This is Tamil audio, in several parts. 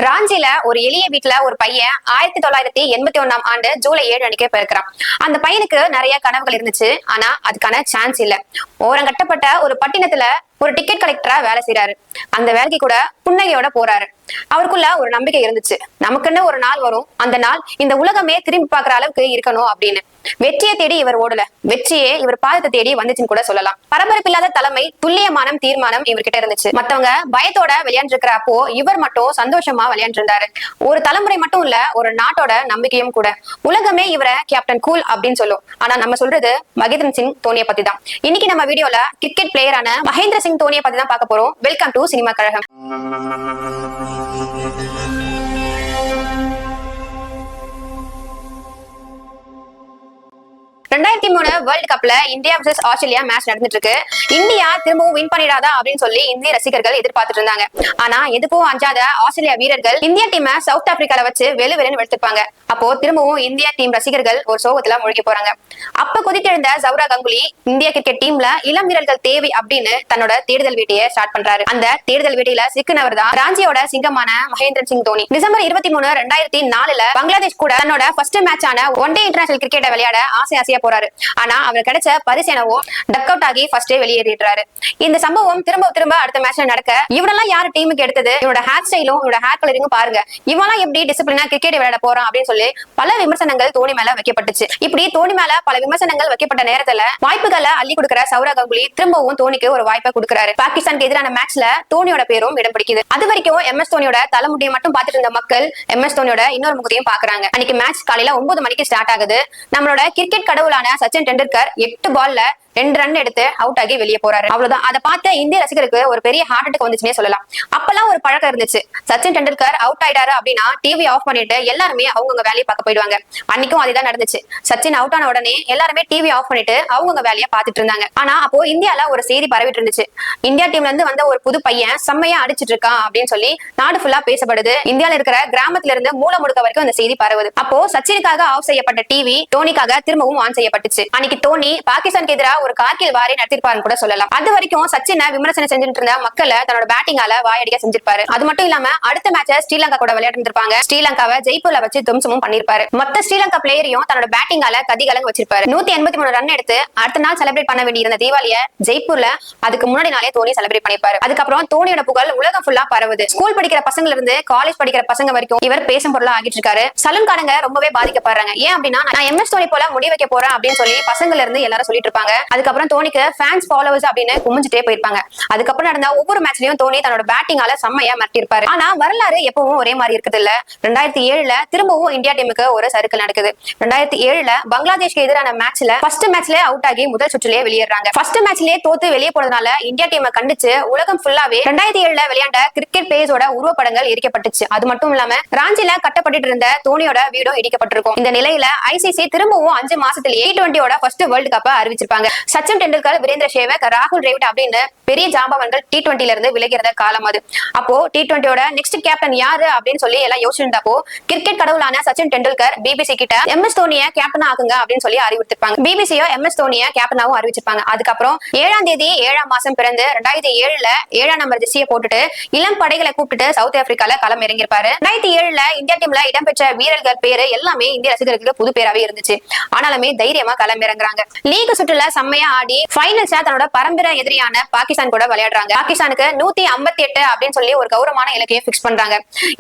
ராஞ்சில ஒரு எளிய வீட்டுல ஒரு பையன் 1981ஆம் ஆண்டு ஜூலை 7 அன்னைக்கே பிறக்கிறான். அந்த பையனுக்கு நிறைய கனவுகள் இருந்துச்சு. ஆனா அதுக்கான சான்ஸ் இல்ல. ஓரங்கட்டப்பட்ட ஒரு பட்டினத்துல ஒரு டிக்கெட் கலெக்டரா வேலை செய்யறாரு. அந்த வேலைக்கு கூட புன்னகையோட போறாரு. அவருக்குள்ள ஒரு நம்பிக்கை இருந்துச்சு, நமக்குன்னு ஒரு நாள் வரும், அந்த நாள் இந்த உலகமே திரும்பி பாக்குற அளவுக்கு இருக்கணும் அப்படின்னு. வெற்றியை தேடி இவர் ஓடல, வெற்றியே இவர் பாதத்தை தேடி வந்துச்சுன்னு கூட சொல்லலாம். பரபரப்பில்லாத தலைமை, துல்லியமான தீர்மானம் இவர்கிட்ட இருந்துச்சு. மத்தவங்க பயத்தோட விளையாண்டு இருக்கிறப்போ இவர் மட்டும் சந்தோஷமா விளையாண்டு இருந்தாரு. ஒரு தலைமுறை மட்டும் இல்ல, ஒரு நாட்டோட நம்பிக்கையும் கூட. உலகமே இவரை கேப்டன் கூல் அப்படின்னு சொல்லும். ஆனா நம்ம சொல்றது மகேந்திர சிங் தோனியை பத்தி தான். இன்னைக்கு நம்ம வீடியோல கிரிக்கெட் பிளேயரான மகேந்திர சிங் தோனியை பத்தி தான் பார்க்க போறோம். Welcome to cinema Kazhagam. 2003 world கப்ல இந்தியா vs ஆஸ்திரேலியா மேட்ச் நடந்துட்டு இருக்கு. இந்தியா திரும்பவும் வின் பண்ணிடாதா அப்படின்னு சொல்லி இந்திய ரசிகர்கள் எதிர்பார்த்துட்டு இருந்தாங்க. ஆனா எதுக்கும் அஞ்சாத ஆஸ்திரேலியா வீரர்கள் இந்தியா டீமை சவுத் ஆப்பிரிக்கால வச்சு வெளுவெளுன்னு வெளுத்துப்பாங்க. அப்போ திரும்பவும் இந்தியா டீம் ரசிகர்கள் ஒரு சோகத்துல முழுகி போறாங்க. அப்ப குதித்தெழுந்த சௌரவ் கங்குலி இந்திய கிரிக்கெட் டீம்ல இளம் வீரர்கள் தேவை அப்படின்னு தன்னோட தேடுதல் வேட்டையை ஸ்டார்ட் பண்றாரு. அந்த தேடுதல் வேட்டையில சிக்கினவர் தான் ராஞ்சியோட சிங்கமான மகேந்திர சிங் தோனி. டிசம்பர் 23, 2004 பங்களாதேஷ் கூட தன்னோட ஃபர்ஸ்ட் மேட்சான ஒன் டே இன்டர்நேஷனல் கிரிக்கெட்டை விளையாட ஆசையா போறாரு. ஆனா அவர் கிடைச்ச பரிசு என்னவோ டக் அவுட் ஆகி ஃபர்ஸ்டே வெளியேறிடுறாரு. இந்த சம்பவம் திரும்ப அடுத்த மேட்ச்ல நடக்க இவரெல்லாம் யாரு டீமுக்கு எடுத்தது, இவரோட ஹேர் ஸ்டைலும் இவரோட ஹேர் கலரிங்கும் பாருங்க, இவெல்லாம் எப்படி டிசிப்ளினா கிரிக்கெட் விளையாட போறான் அப்படின்னு சொல்லி பல விமர்சனங்கள் தோனி மேல வைக்கப்பட்டுச்சு. இப்படி தோனி மேல பல விமர்சனங்கள் வைக்கப்பட்ட நேரத்துல வாய்ப்புகளை அள்ளி கொடுக்கிற சௌரவ் கங்குலி திரும்பவும் தோனிக்கு ஒரு வாய்ப்பை கொடுக்கிறாரு. பாகிஸ்தானுக்கு எதிரான மேட்ச்ல தோனியோட பேரும் இடம் பிடிக்குது. அது வரைக்கும் MS தோனியோட தலைமுடியை மட்டும் பார்த்துட்டு இருந்த மக்கள் MS தோனியோட இன்னொரு முகத்தையும் பாக்குறாங்க. அன்னைக்கு மேட்ச் காலையில 9 மணிக்கு ஸ்டார்ட் ஆகுது. நம்மளோட கிரிக்கெட் கடவுளான சச்சின் டெண்டுல்கர் 8 பால்ல 2 ரன் எடுத்து அவுட் ஆகி வெளியே போறாரு. அவ்வளவுதான். அதை பார்த்த இந்திய ரசிகருக்கு ஒரு பெரிய ஹார்ட் அட்டாக் வந்துச்சுன்னே சொல்லலாம். அப்பெல்லாம் ஒரு பழக்கம் இருந்துச்சு, சச்சின் டெண்டுல்கர் அவுட் ஆயிட்டாரு அப்படின்னா டிவி ஆஃப் பண்ணிட்டு எல்லாருமே அவங்கவுங்க வேலையை பார்க்க போயிடுவாங்க. அன்னைக்கும் அதுதான் நடந்துச்சு. சச்சின் அவுட் ஆன உடனே எல்லாருமே டிவி ஆஃப் பண்ணிட்டு அவங்கவுங்க வேலையை பார்த்துட்டு இருந்தாங்க. ஆனா அப்போ இந்தியால ஒரு செய்தி பரவிட்டு இருந்துச்சு, இந்தியா டீம்ல இருந்து வந்த ஒரு புது பையன் செம்மையா அடிச்சிட்டு இருக்கான் அப்படின்னு சொல்லி நாடு ஃபுல்லா பேசப்படுது. இந்தியால இருக்கிற கிராமத்துல இருந்து மூல முடுக்க வரைக்கும் அந்த செய்தி பரவுது. அப்போ சச்சினுக்காக ஆஃப் செய்யப்பட்ட டிவி தோனிக்காக திரும்பவும் ஆன் செய்யப்பட்டுச்சு. அன்னைக்கு தோனி பாகிஸ்தானுக்கு எதிராக ஒரு கார்கில் வாரி நடத்திருப்பாருன்னு கூட சொல்லலாம். அது வரைக்கும் சச்சினை விமர்சனம் செஞ்சுட்டு இருந்த மக்களை தன்னோட பேட்டிங்கால வாயடிக்க செஞ்சிருப்பாரு. அது மட்டும் இல்லாம அடுத்த மேட்ச ஸ்ரீலங்கா கூட விளையாடிருப்பாங்க. ஸ்ரீலங்காவை ஜெய்ப்பூர்ல வச்சு தும்சமும் பண்ணிருப்பாரு. மொத்த ஸ்ரீலங்கா பிளேயரையும் தன்னோட பேட்டிங்கால கதிகலங்க வச்சிருப்பாரு. 183 ரன் எடுத்து அடுத்த நாள் செலிப்ரேட் பண்ண வேண்டியிருந்த தீபாவளியை ஜெய்ப்பூர்ல அதுக்கு முன்னாடி நாளே தோனி செலிப்ரேட் பண்ணிருப்பாரு. அதுக்கப்புறம் தோனியோட புகழ் உலகம் ஃபுல்லா பரவுது. ஸ்கூல் படிக்கிற பசங்கல இருந்து காலேஜ் படிக்கிற பசங்க வரைக்கும் இவர் பேசும் பொருளா ஆகிட்டு இருக்காரு. சலூன் காரங்க ரொம்பவே பாதிக்கப்படுறாங்க. ஏன் அப்படின்னா நான் MS தோனி போல முடி வைக்க போறேன் அப்படின்னு சொல்லி பசங்கல இருந்து எல்லாரும் சொல்லிட்டு இருப்பாங்க. அதுக்கப்புறம் தோனிக்கு ஃபேன்ஸ் ஃபாலோவர்ஸ் அப்படின்னு குமிஞ்சிட்டே போயிருப்பாங்க. அதுக்கப்புறம் நடந்த ஒவ்வொரு மேட்ச்லயும் தோனி தன்னோட பேட்டிங்கால செம்மையா மிரட்டிருப்பாரு. ஆனா வரலாறு எப்பவும் ஒரே மாதிரி இருக்குது இல்ல. 2007 திரும்பவும் இந்தியா டீமுக்கு ஒரு சர்க்கிள் நடக்குது. 2007 பங்களாதேஷ்க்கு எதிரான மேட்ச்ல ஃபர்ஸ்ட் மேட்ச்லயே அவுட் ஆகி முதல் சுற்றுலயே வெளியேறாங்க. ஃபர்ஸ்ட் மேட்ச்லயே தோத்து வெளியே போனதுனால இந்தியா டீமை கண்டிச்சு உலகம் ஃபுல்லாவே 2007 விளையாண்ட கிரிக்கெட் பிளேயர்ஸோட உருவப்படங்கள் எரிக்கப்பட்டுச்சு. அது மட்டும் இல்லாம ராஞ்சில கட்டப்பட்டு இருந்த தோனியோட வீடும் இடிக்கப்பட்டிருக்கும். இந்த நிலையில ICC திரும்பவும் 5 மாசத்திலேயே T20 ஃபர்ஸ்ட் வேர்ல்ட் கப் அறிவிச்சிருப்பாங்க. சச்சின் டெண்டுல்கர், வீரேந்திர சேவக், ராகுல் டிராவிட் அப்படின்னு பெரிய ஜாம்பவான்கள் T20 இருந்து விலகிறத காலம் அது. அப்போ T20 நெக்ஸ்ட் கேப்டன் யாரு அப்படின்னு சொல்லி எல்லாம் யோசிச்சிருந்தப்போ கிரிக்கெட் கடவுளான சச்சின் டெண்டுல்கர் BBC கிட்ட MS தோனியை கேப்டன் ஆகுங்க அப்படின்னு சொல்லி அறிவித்திருப்பாங்க. BBC-யோ MS தோனியை கேப்டனாவும் அறிவிச்சிருப்பாங்க. அதுக்கப்புறம் 7ஆம் தேதி 7ஆம் மாசம் பிறந்து 2007 7ஆம் நம்பர் ஜெர்சியை போட்டுட்டு இளம் படைகளை கூப்பிட்டு சவுத் ஆப்பிரிக்கால களம் இறங்கிருப்பாரு. 2007 இந்தியா டீம்ல இடம்பெற்ற வீரர்கள் பேரு எல்லாமே இந்திய ரசிகர்களுக்கு புது பேராவே இருந்துச்சு. ஆனாலுமே தைரியமா களம் இறங்குறாங்க. லீக் சுற்றுல செம்மையா ஆடி ஃபைனல்ஸ்ல தன்னோட பரம்பரை எதிரியான பாகிஸ்தான் கூட விளையாடுறாங்க. பாகிஸ்தானுக்கு 158 அப்படின்னு சொல்லி ஒரு கௌரவமான இலக்கையை பிக்ஸ் பண்றாங்க.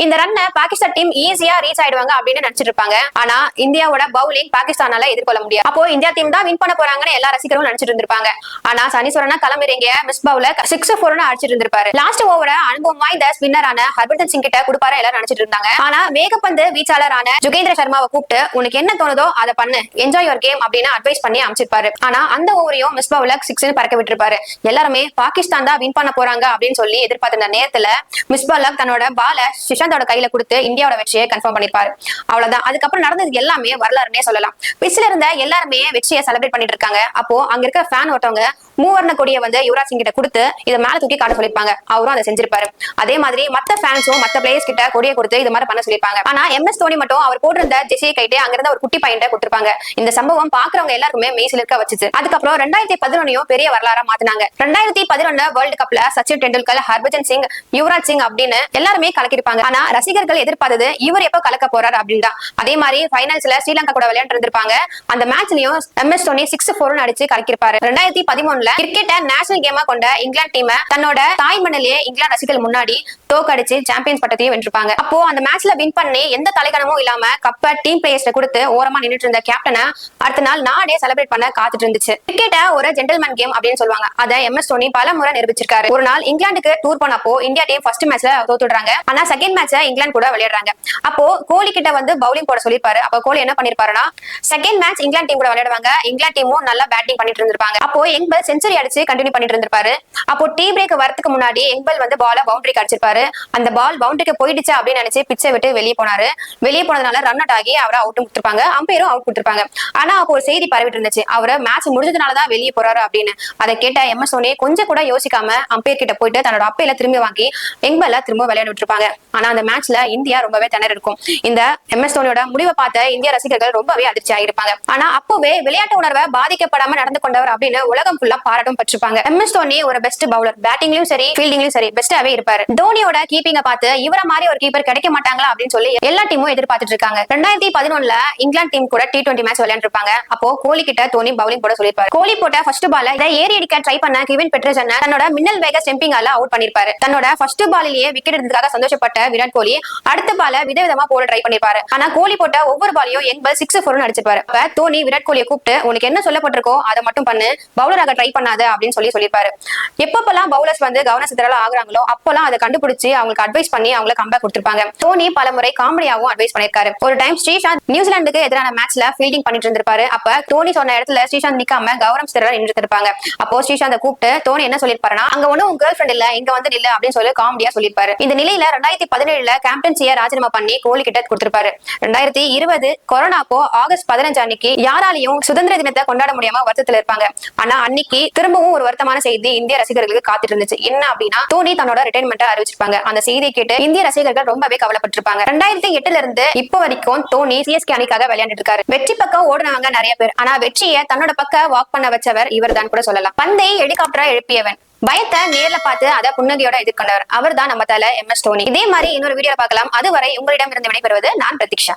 இந்த ரன்னை பாகிஸ்தான் டீம் ஈஸியா ரீச் ஆயிடுவாங்க அப்படின்னு நினைச்சிட்டு இருப்பாங்க. ஆனா இந்தியாவோட பவுலிங் பாகிஸ்தானால எதிர்கொள்ள முடியாது. அப்போ இந்தியா டீம் தான் வின் பண்ண போறாங்கன்னு எல்லா ரசிகரும் நினைச்சிட்டு இருந்திருப்பாங்க. ஆனா சனீஸ்வரனா களமிறங்கிய மிஸ்பாவுல 6-4 அடிச்சிட்டு இருந்திருப்பாரு. லாஸ்ட் ஓவர அனுபவம் வாய்ந்த ஸ்பின்னரான ஹர்பஜன் சிங் கிட்ட கொடுப்பாரு எல்லாரும் நினைச்சிட்டு இருந்தாங்க. ஆனா வேகப்பந்து வீச்சாளரான ஜுகேந்திர சர்மாவை கூப்பிட்டு உனக்கு என்ன தோணுதோ அதை பண்ணு, என்ஜாய் யுவர் கேம் அப்படின்னு அட்வைஸ் பண்ணி அமைச்சிருப்பாரு. ஆனா அந்த ஓவரையும் மிஸ்பாவுல 6 பறக்க விட்டுருப்பாரு. எல்லாருமே பாகிஸ்தான் தான் வின் பண்ண போறாங்க அப்படின்னு சொல்லி எதிர்பார்த்த நேரத்துல மிஸ்பாலக் தன்னோட பால சுஷாந்தோட கையில கொடுத்து இந்தியாவோட வெற்றியை கன்ஃபார்ம் பண்ணிருப்பாரு. அவ்வளவுதான். அதுக்கப்புறம் நடந்தது எல்லாமே வரலாறுனே சொல்லலாம். பிச்சில இருந்த எல்லாருமே வெற்றியை செலிப்ரேட் பண்ணிட்டு இருக்காங்க. அப்போ அங்க இருக்க ஃபேன் ஒருத்தவங்க மூவர்ண கொடியை யுவராஜ் சிங் கிட்ட கொடுத்து இதை மேல தூக்கி காட்ட சொல்லிருப்பாங்க. அவரும் அதை செஞ்சிருப்பாரு. அதே மாதிரி மத்த ஃபேன்ஸும் மத்த பிளேயர்ஸ் கிட்ட கொடியை கொடுத்து இது மாதிரி பண்ண சொல்லிருப்பாங்க. ஆனா MS தோனி மட்டும் அவர் போட்டிருந்த ஜெர்சியை கைட்டு அங்கிருந்த ஒரு குட்டி பையன் கொடுத்திருப்பாங்க. இந்த சம்பவம் பாக்குறவங்க எல்லாருக்குமே மெய்சில் இருக்க வச்சுச்சு. அதுக்கப்புறம் அப்புறம் 2011 பெரிய வரலாறா மாத்தினாங்க. 2011 வேர்ல்டு கப்ல சச்சின் டெண்டுல்கர், ஹர்பஜன் சிங், யுவராஜ் சிங் அப்படின்னு எல்லாருமே கலக்கிருப்பாங்க. ஆனா ரசிகர்கள் எதிர்பார்த்தது இவர் எப்ப கலக்க போறாரு அப்படின்னு தான். அதே மாதிரி பைனல்ஸ்ல ஸ்ரீலங்கா கூட விளையாண்டு இருந்திருப்பாங்க. அந்த மேட்ச்லயும் MS தோனி 6-4 அடிச்சு கலக்கிருப்பாரு. 2013 கிரிக்கெட்டை நேஷனல் கேமா கொண்ட இங்கிலாந்து டீம் தன்னோட தாய் மண்ணிலேயே இங்கிலாந்து ரசிகர்கள் முன்னாடி தோக்கடிச்சு சாம்பியன்ஸ் பட்டத்தையும் வென்றிருப்பாங்க. அப்போ அந்த மேட்ச்ல வின் பண்ணி எந்த தலைகணமும் இல்லாம கப்ப டீம் பிளேயர்ஸ்ல கொடுத்து ஓரமா நின்னுட்டு இருந்த கேப்டனை அடுத்த நாள் நாடே செலிப்ரேட் பண்ண காத்துட்டு இருந்துச்சு. கிரிக்கெட்ட ஒரு ஜென்டில்மேன் கேம் அப்படின்னு சொல்லுவாங்க. அதை MS தோனி பல முறை நிரூபிச்சிருக்காரு. ஒரு நாள் இங்கிலாந்துக்கு டூர் பண்ணப்போ இந்தியா டீம் ஃபர்ஸ்ட் மேட்ச்ல தோத்துடுறாங்க. ஆனா செகண்ட் மேட்ச்ல இங்கிலாந்து கூட விளையாடுறாங்க. அப்போ கோலி கிட்ட வந்து பவுலிங் போட சொல்லிருப்பாரு. அப்போ கோலி என்ன பண்ணிருப்பாருன்னா, செகண்ட் மேட்ச் இங்கிலாந்து டீம் கூட விளையாடுவாங்க. இங்கிலாந்து டீமும் நல்லா பேட்டிங் பண்ணிட்டு இருந்திருப்பாங்க. அப்போ எங்பல் செஞ்சுரி அடிச்சு கண்டினியூ பண்ணிட்டு இருந்திருப்பாரு. அப்போ டீ பிரேக் வரதுக்கு முன்னாடி எங்பல் வந்து பால பவுண்டரிக்கு அடிச்சிருப்பாரு. அந்த பால் பவுண்டரிக்கு போயிடுச்சு அப்படின்னு நினைச்சு பிச்சை விட்டு வெளியே போனாரு. வெளியே போனதுனால ரன் அவுட் ஆகி அவரை அவுட் கொடுத்திருப்பாங்க. அம்பையரும் அவுட் கொடுத்திருப்பாங்க. ஆனா அப்போ ஒரு செய்தி பரவிட்டு இருந்துச்சு, அவரை மேட்ச் முடிஞ்சதுனாலதான் வெளியே போறாரு அப்படின்னு. அதை கேட்ட MS தோனி கொஞ்சம் கூட யோசிக்காம அம்பையர் கிட்ட போயிட்டு தன்னோட அப்பையில திரும்பி வாங்கி எங்பல்ல திரும்ப விளையாட விட்டுருப்பாங்க. ஆனா அந்த மேட்ச்ல இந்தியா ரொம்பவே திணறி இருக்கும். இந்த MS தோனியோட முடிவை பார்த்த இந்திய ரசிகர்கள் ரொம்பவே அதிர்ச்சி ஆகிருப்பாங்க. ஆனா அப்பவே விளையாட்டு உணர்வை பாதிக்கப்படாம நடந்து கொண்டவர் அப்படின்னு உலகம் ஃபுல்லா பாராட்டும் பட்டிருப்பாங்க. MS தோனி ஒரு பெஸ்ட் பவுலர், பேட்டிங்லயும் சரி ஃபீல்டிங்லயும் சரி பெஸ்டாவே இருப்பாரு. தோனியோட கீப்பிங்க பார்த்து இவரை மாதிரி ஒரு கீப்பர் கிடைக்க மாட்டாங்களா அப்படின்னு சொல்லி எல்லா டீமும் எதிர்பார்த்துட்டு இருக்காங்க. 2011 இங்கிலாந்து டீம் கூட T20 மேட்ச் விளையாண்டு இருப்பாங்க. அப்போ கோலி கிட்ட தோனி பவுலிங் போட சொல்லிருப்பாரு. கோலி போட்ட ஃபர்ஸ்ட் பால்ல இதை ஏறி அடிக்க ட்ரை பண்ண கெவின் பெட்ரசன் தன்னோட மின்னல் வேக ஸ்டெம்பிங்கால அவுட் பண்ணிருப்பாரு. தன்னோட ஃபர்ஸ்ட் பாலிலேயே விக்கெட் எடுத்ததுக்காக சந்தோஷப்பட்ட விராட் கோலி அடுத்த பால விதவிதமா போட ட்ரை பண்ணிருப்பாரு. ஆனா கோலி போட்ட ஒவ்வொரு பாலையும் எங்பல் 6-4 அடிச்சிருப்பாரு. அப்ப தோனி விராட் கோலியை கூப்பிட்டு உனக்கு என்ன சொல்லப்பட்டிருக்கோ அதை மட்டும் பண்ணு, பவுலராக ட்ரை பண்ணாத அப்படின்னு சொல்லியிருப்பாரு. எப்பப்பெல்லாம் பவுலர்ஸ் வந்து கவன சிதறலா ஆகுறாங்களோ அப்பெல்லாம் அதை கண்டுபிடிச்சு அவங்களுக்கு அட்வைஸ் பண்ணி அவங்களை கம்பேக் கொடுத்திருப்பாங்க. தோனி பல முறை காமெடியாவும் அட்வைஸ் பண்ணிருக்காரு. ஒரு டைம் ஸ்ரீசாந்த் நியூசிலாந்துக்கு எதிரான மேட்ச்ல ஃபீல்டிங் பண்ணிட்டு இருந்திருப்பாரு. அப்ப தோனி சொன்ன இடத்துல ஸ்ரீசாந்த் நிக்காம கவனம் சிதறலா நின்றுட்டு இருப்பாங்க. அப்போ ஸ்ரீசாந்தை கூப்பிட்டு தோனி என்ன சொல்லிருப்பாருன்னா, அங்க ஒண்ணும் உங்க கேர்ள் ஃபிரெண்ட் இல்ல, இங்க வந்து நில்லு அப்படின்னு சொல்லி காமெடியா சொல்லிருப்பாரு. இந்த நிலையில 2017 கேப்டன்சியை ராஜினாமா பண்ணி கோலி கிட்ட கொடுத்திருப்பாரு. 2020 கொரோனா அப்போ ஆகஸ்ட் 15 அன்னைக்கு யாராலையும் சுதந்திர தினத்தை கொண்டாட முடியாம வருத்தத்துல இருப்பாங்க. ஆனா அன்னைக்கு திரும்பவும் ஒரு வருத்தமான செய்தி இந்திய ரசிகர்களுக்கு காத்துட்டு இருந்துச்சு. என்ன அப்படின்னா, தோனி தன்னோட ரிட்டைர்மெண்ட் அறிவிச்சிருப்பாங்க. அந்த செய்தியை கேட்டு இந்திய ரசிகர்கள் ரொம்பவே கவலைப்பட்டிருப்பாங்க. 2008 இருந்து இப்ப வரைக்கும் தோனி CSK அணிக்காக விளையாண்டு இருக்காரு. வெற்றி பக்கம் ஓடுனவங்க நிறைய பேர், ஆனா வெற்றியை தன்னோட பக்கம் வாக் பண்ண வச்சவர் இவர் தான் கூட சொல்லலாம். பந்தை ஹெலிகாப்டரா எழுப்பியவன், பயத்தை நேர்ல பார்த்து அதை புன்னகையோட எதிர்கொண்டவர் அவர் தான் நம்ம தல MS தோனி. இதே மாதிரி இன்னொரு வீடியோ பார்க்கலாம். அதுவரை உங்களிடம் இருந்து விடைபெறுவது நான் பிரதீக்ஷா.